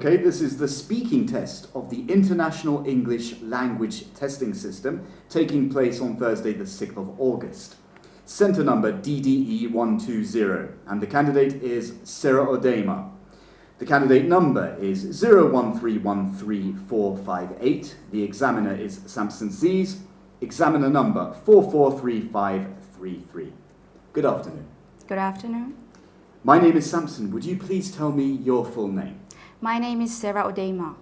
Okay, this is the speaking test of the International English Language Testing System taking place on Thursday the 6th of August. Center number DDE120 and the candidate is Sarah Odema. The candidate number is 013134458. The examiner is Samson Sees. Examiner number 443533. Good afternoon. Good afternoon. My name is Samson. Would you please tell me your full name? My name is Sarah Odema.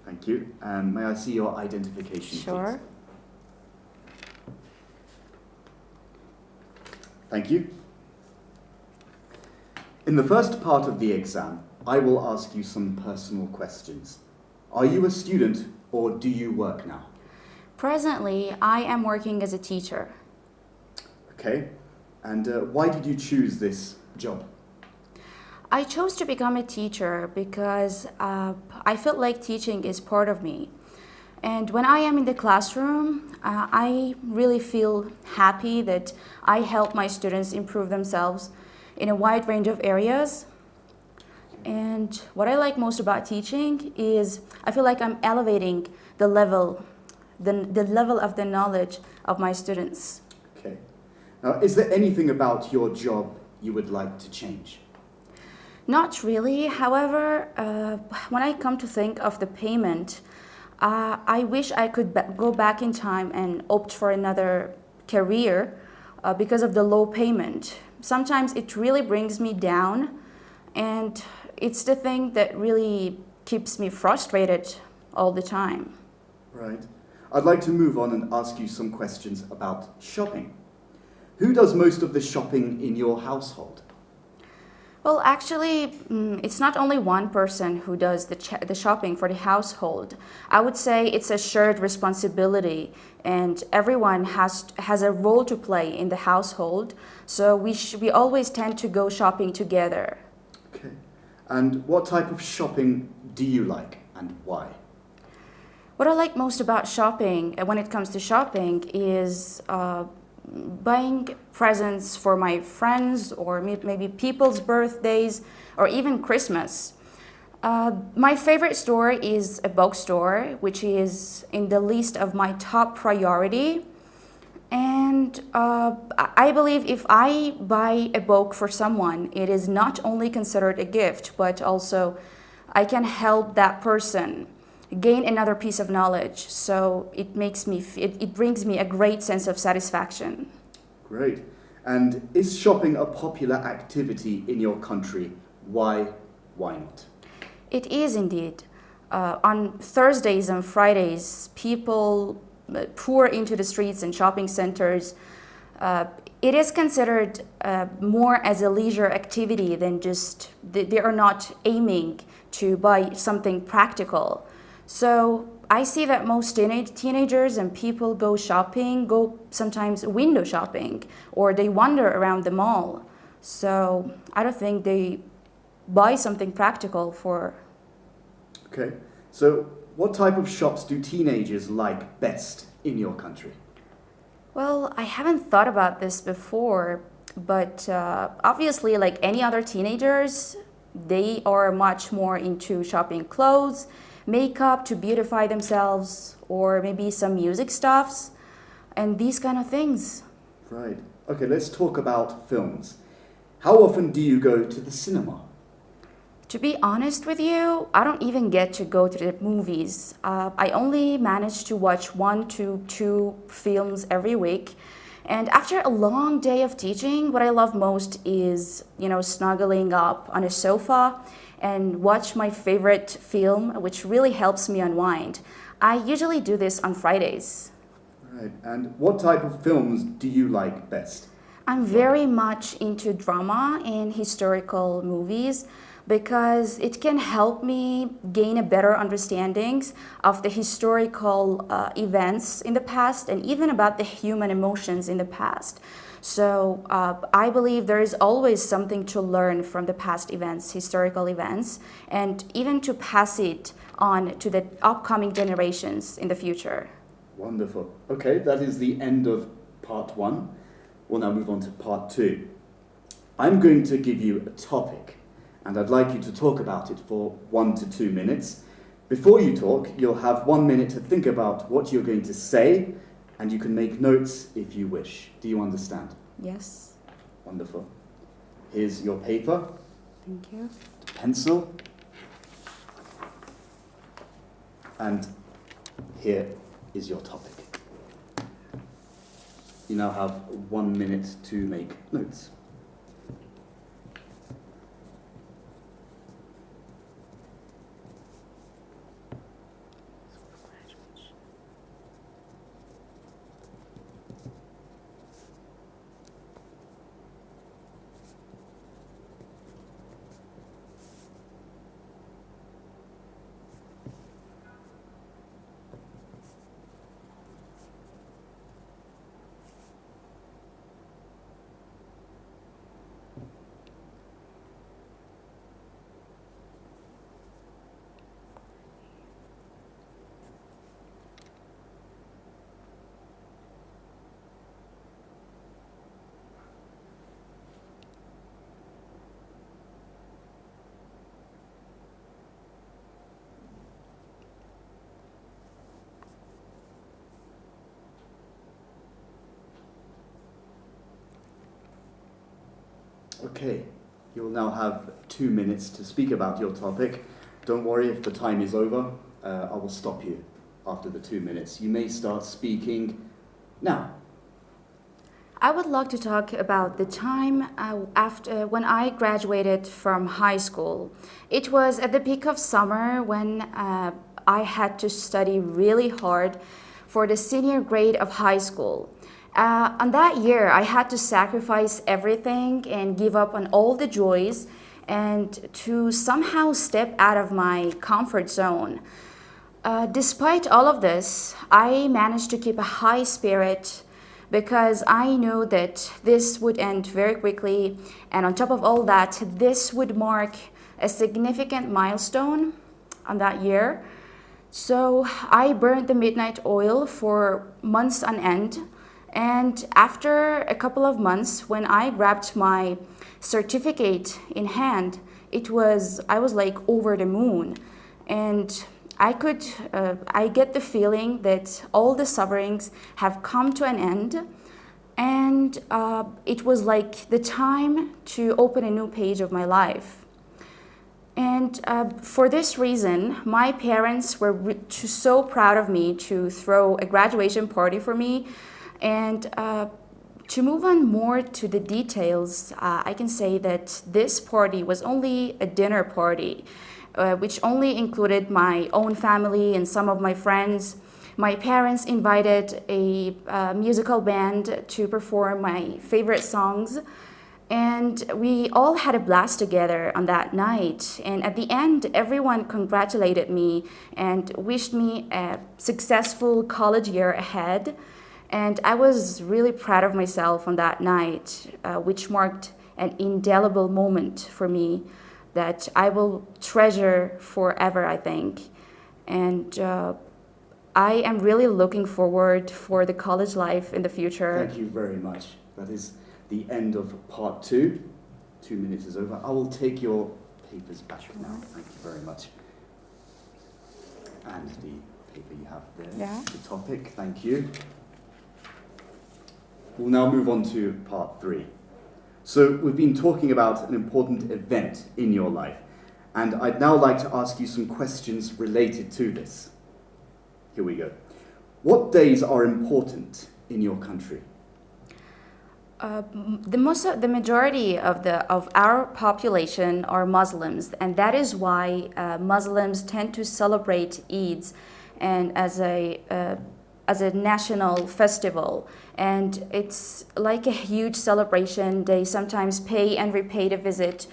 Thank you. And may I see your identification, Sure. please? Thank you. In the first part of the exam, I will ask you some personal questions. Are you a student or do you work now? Presently, I am working as a teacher. Okay. And why did you choose this job? I chose to become a teacher because I felt like teaching is part of me. And when I am in the classroom, I really feel happy that I help my students improve themselves in a wide range of areas. And what I like most about teaching is I feel like I'm elevating the level of the knowledge of my students. Okay. Now, is there anything about your job you would like to change? Not really. However, when I come to think of the payment, I wish I could go back in time and opt for another career because of the low payment. Sometimes it really brings me down, and it's the thing that really keeps me frustrated all the time. Right. I'd like to move on and ask you some questions about shopping. Who does most of the shopping in your household? Well, actually, it's not only one person who does the shopping for the household. I would say it's a shared responsibility, and everyone has a role to play in the household. So we always tend to go shopping together. Okay. And what type of shopping do you like and why? What I like most about shopping, when it comes to shopping, is buying presents for my friends or maybe people's birthdays or even Christmas. My favorite store is a bookstore, which is in the list of my top priority. And I believe if I buy a book for someone, it is not only considered a gift, but also I can help that person gain another piece of knowledge. So it brings me a great sense of satisfaction. Great. And is shopping a popular activity in your country? Why not? It is indeed. On Thursdays and Fridays, people pour into the streets and shopping centers. It is considered more as a leisure activity than just, they are not aiming to buy something practical. So I see that most teenagers and people go shopping, go sometimes window shopping, or they wander around the mall. So I don't think they buy something practical for. Okay. So what type of shops do teenagers like best in your country? Well, I haven't thought about this before, but obviously, like any other teenagers, they are much more into shopping clothes, makeup to beautify themselves, or maybe some music stuffs, and these kind of things. Right. Okay, let's talk about films. How often do you go to the cinema? To be honest with you, I don't even get to go to the movies. I only manage to watch 1 to 2 films every week. And after a long day of teaching, what I love most is, snuggling up on a sofa and watch my favorite film, which really helps me unwind. I usually do this on Fridays. Right. And what type of films do you like best? I'm very much into drama and historical movies because it can help me gain a better understanding of the historical events in the past and even about the human emotions in the past. So I believe there is always something to learn from the past events, historical events, and even to pass it on to the upcoming generations in the future. Wonderful. Okay, that is the end of part 1. We'll now move on to part 2. I'm going to give you a topic, and I'd like you to talk about it for 1 to 2 minutes. Before you talk, you'll have 1 minute to think about what you're going to say, and you can make notes if you wish. Do you understand? Yes. Wonderful. Here's your paper, Thank you. pencil, and here is your topic. You now have 1 minute to make notes. Okay, you will now have 2 minutes to speak about your topic. Don't worry if the time is over. I will stop you after the 2 minutes. You may start speaking now. I would like to talk about the time after when I graduated from high school. It was at the peak of summer when I had to study really hard for the senior grade of high school. On that year, I had to sacrifice everything and give up on all the joys and to somehow step out of my comfort zone. Despite all of this, I managed to keep a high spirit because I knew that this would end very quickly, and on top of all that, this would mark a significant milestone on that year. So I burned the midnight oil for months on end, and after a couple of months, when I grabbed my certificate in hand, I was like over the moon, and I get the feeling that all the sufferings have come to an end, and it was like the time to open a new page of my life. And for this reason, my parents were so proud of me to throw a graduation party for me. And to move on more to the details, I can say that this party was only a dinner party, which only included my own family and some of my friends. My parents invited a musical band to perform my favorite songs, and we all had a blast together on that night. And at the end, everyone congratulated me and wished me a successful college year ahead. And I was really proud of myself on that night, which marked an indelible moment for me that I will treasure forever, I think. And I am really looking forward for the college life in the future. Thank you very much. That is the end of part 2. 2 minutes is over. I will take your papers back now. Thank you very much. And the paper you have there, Yeah. the topic, thank you. We'll now move on to part 3. So we've been talking about an important event in your life, and I'd now like to ask you some questions related to this. Here we go. What days are important in your country? The majority of our population are Muslims, and that is why Muslims tend to celebrate Eids and as a national festival, and it's like a huge celebration. They sometimes pay and repay a visit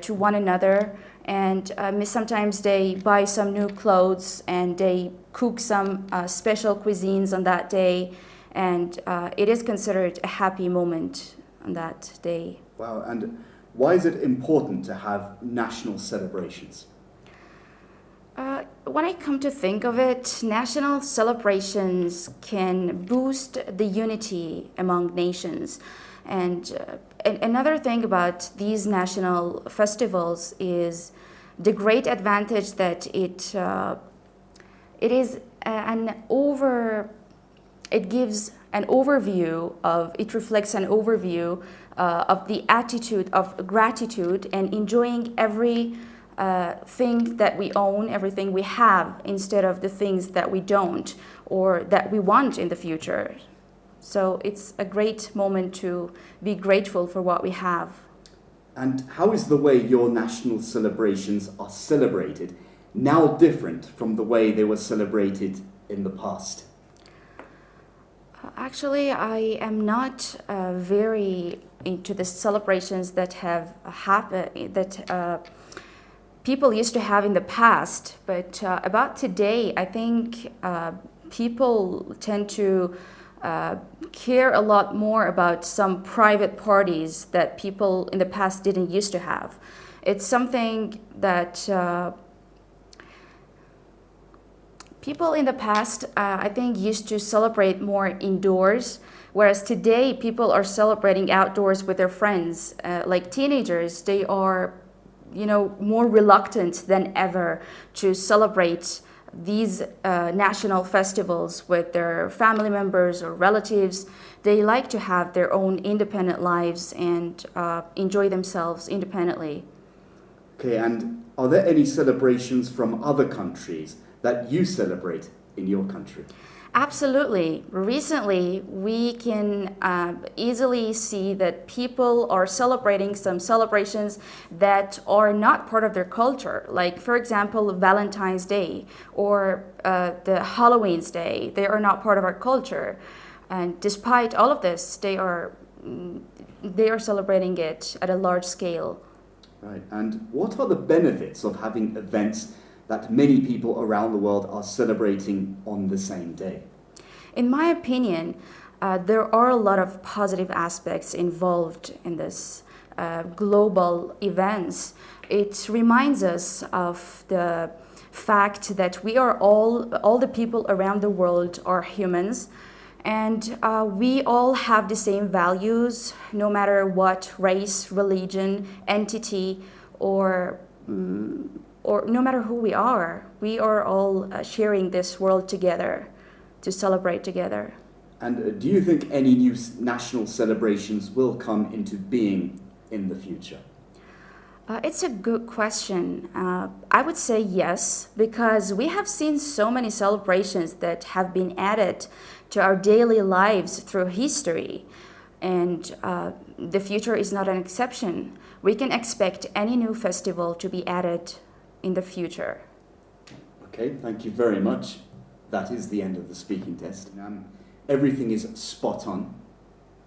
to one another, and sometimes they buy some new clothes and they cook some special cuisines on that day, and it is considered a happy moment on that day. Wow, and why is it important to have national celebrations? When I come to think of it, national celebrations can boost the unity among nations, and Another thing about these national festivals is the great advantage that it is it gives an overview of, it reflects an overview of the attitude of gratitude and enjoying every thing that we own, everything we have, instead of the things that we don't or that we want in the future. So it's a great moment to be grateful for what we have. And how is the way your national celebrations are celebrated now different from the way they were celebrated in the past? Actually, I am not very into the celebrations that have happened, that people used to have in the past. But about today, I think people tend to care a lot more about some private parties that people in the past didn't used to have. It's something that people in the past, I think, used to celebrate more indoors, whereas today people are celebrating outdoors with their friends. Like teenagers, they are, more reluctant than ever to celebrate these national festivals with their family members or relatives. They like to have their own independent lives and enjoy themselves independently. Okay, and are there any celebrations from other countries that you celebrate in your country? Absolutely. Recently, we can easily see that people are celebrating some celebrations that are not part of their culture. Like, for example, Valentine's Day or the Halloween's Day. They are not part of our culture. And despite all of this, they are celebrating it at a large scale. Right, and what are the benefits of having events that many people around the world are celebrating on the same day? In my opinion, there are a lot of positive aspects involved in this global events. It reminds us of the fact that we are all the people around the world are humans, and we all have the same values, no matter what race, religion, entity, or no matter who we are all sharing this world together to celebrate together. And do you think any new national celebrations will come into being in the future? It's a good question. I would say yes, because we have seen so many celebrations that have been added to our daily lives through history, and the future is not an exception. We can expect any new festival to be added in the future. Okay, thank you very much. That is the end of the speaking test. Everything is spot on.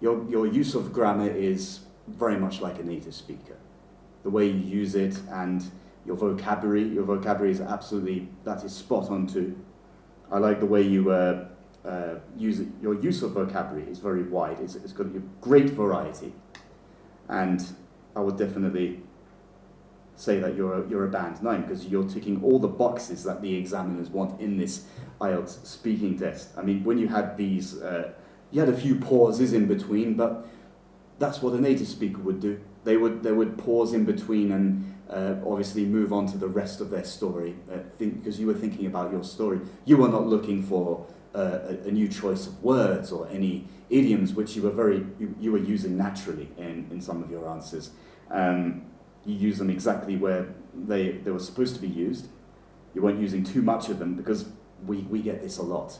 Your use of grammar is very much like a native speaker. The way you use it and your vocabulary is absolutely, that is spot on too. I like the way you use it. Your use of vocabulary is very wide. It's got a great variety. And I would definitely say that you're a band 9 because you're ticking all the boxes that the examiners want in this IELTS speaking test. I mean, when you had these, you had a few pauses in between, but that's what a native speaker would do. They would pause in between and obviously move on to the rest of their story because you were thinking about your story. You were not looking for a new choice of words or any idioms which you were using naturally in some of your answers. You use them exactly where they were supposed to be used. You weren't using too much of them because we get this a lot,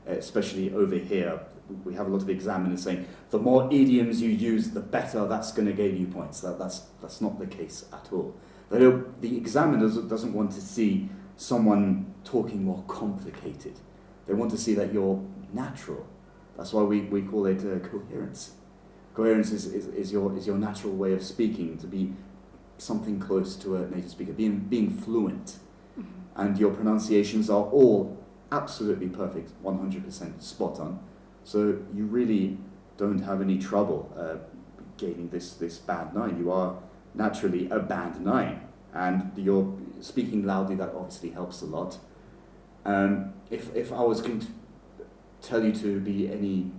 especially over here. We have a lot of examiners saying, the more idioms you use, the better, that's going to give you points. That's not the case at all. The examiner doesn't want to see someone talking more complicated. They want to see that you're natural. That's why we call it coherence. Coherence is your natural way of speaking, to be something close to a native speaker, being fluent. And your pronunciations are all absolutely perfect, 100% spot on. So you really don't have any trouble gaining this band 9. You are naturally a band 9, and you're speaking loudly. That obviously helps a lot. If I was going to tell you to be any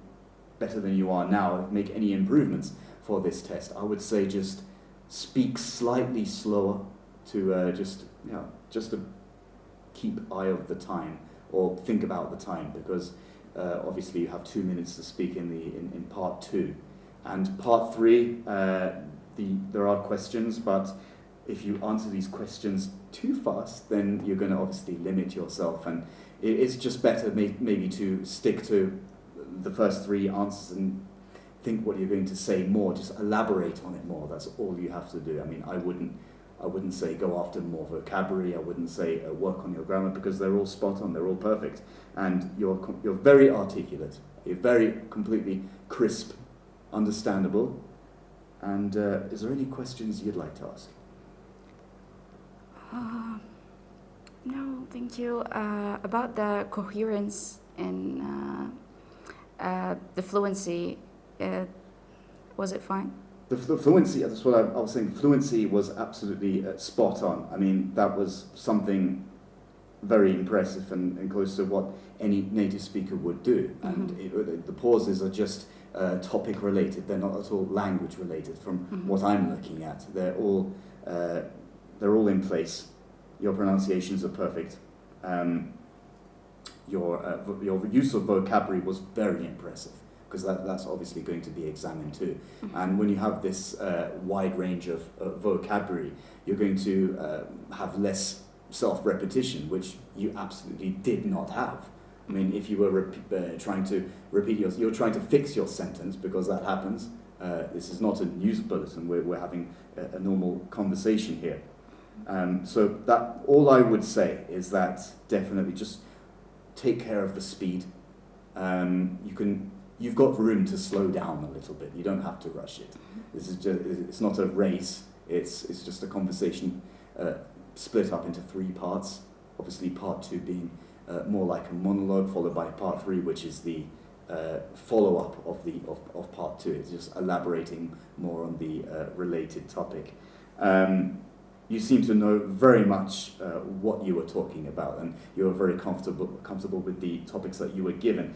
better than you are now, make any improvements for this test. I would say just speak slightly slower to just to keep eye of the time or think about the time, because obviously you have 2 minutes to speak in part 2, and part 3 there are questions, but if you answer these questions too fast, then you're going to obviously limit yourself, and it's just better maybe to stick to the first 3 answers and think what you're going to say more, just elaborate on it more. That's all you have to do. I mean, I wouldn't say go after more vocabulary, I wouldn't say work on your grammar, because they're all spot on, they're all perfect, and you're very articulate, you're very completely crisp, understandable. And is there any questions you'd like to ask? No, thank you. About the coherence and the fluency, was it fine? The fluency, that's what I was saying, fluency was absolutely spot on. I mean, that was something very impressive and close to what any native speaker would do. And the pauses are just topic related, they're not at all language related from what I'm looking at. They're all in place. Your pronunciations are perfect. Your use of vocabulary was very impressive, because that's obviously going to be examined too. And when you have this wide range of vocabulary, you're going to have less self-repetition, which you absolutely did not have. I mean, if you were trying to repeat you're trying to fix your sentence, because that happens. This is not a news bulletin. We're having a normal conversation here. So that all I would say is that definitely just take care of the speed. You've got room to slow down a little bit. You don't have to rush it. It's not a race. It's just a conversation split up into 3 parts. Obviously, part 2 being more like a monologue, followed by part 3, which is the follow-up of part 2. It's just elaborating more on the related topic. You seem to know very much what you were talking about, and you were very comfortable with the topics that you were given.